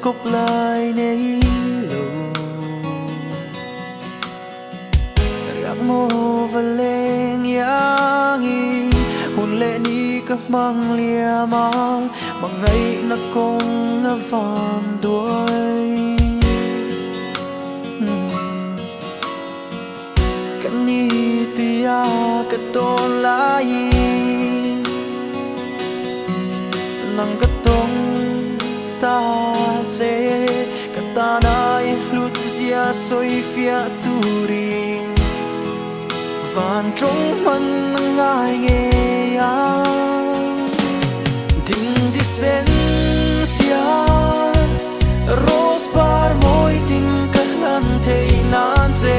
cốc lại nấy lâu riak mo và lên yangi hôn lệ ni các mang lia mang ngày na kong nga vam đuôi kan ni tia ka ton lai nang ka tong ta che ka ta nai lut zia soi fia turi van trong man ngai nghe ya ding di sen sia rose par moi tin ka lan thei nan se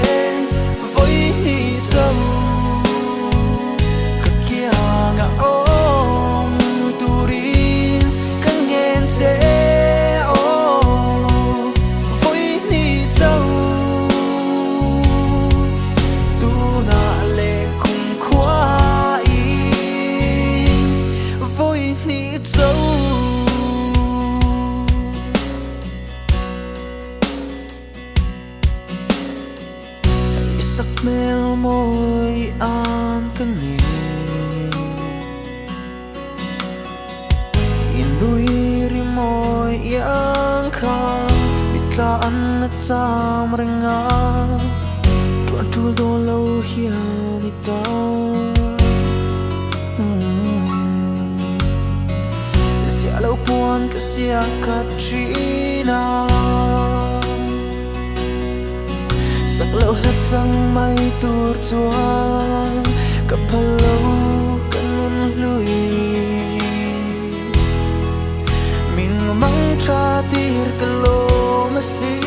voi ni zau ka kia nga om turin ka ngen se o voi ni zau tu na le kum khwa i voi ni zau sắc mel môi an kan ni in đuôi ri môi yang kha mitla an na cham renga tuan tu do lo hian ita sia lo puan ka sia katrina sắc lâu hết răng mây tuột chuang cặp lâu cần luôn lùi mình mong tra tir kalo masih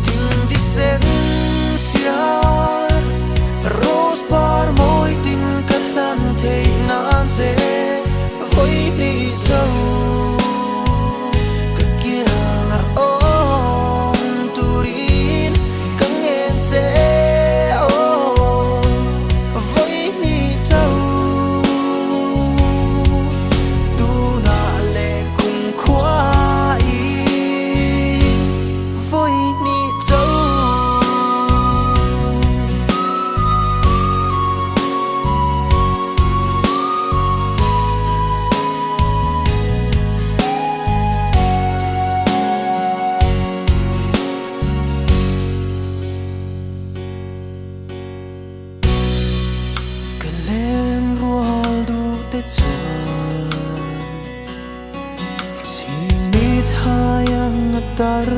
ting di sen siar rose par moi tin kalan thei nan se voi ni zau tar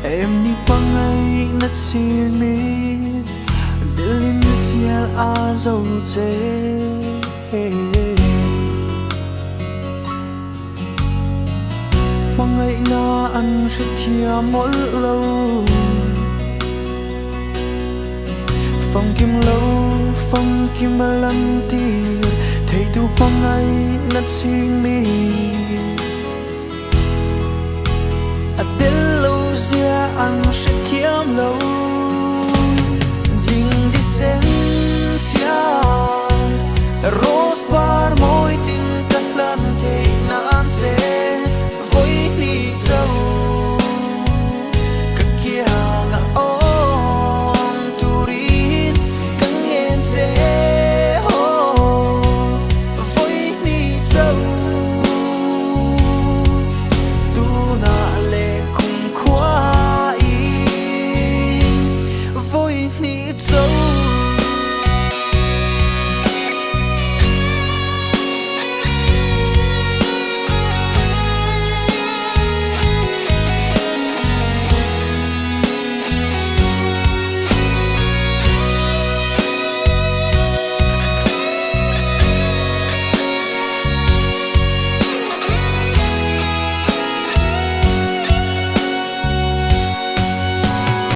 em ni pangai na chimi dilim sial a zo che pangai na an shithia mol lo phong kim balan ti thei tu pangai na chimi anh sẽ thiam lâu ding di sen sia rose par moi tin các lan thei nan se voi ni zau ka kia na om turin ka ngen se ho voi ni zau tu na le kum khwa so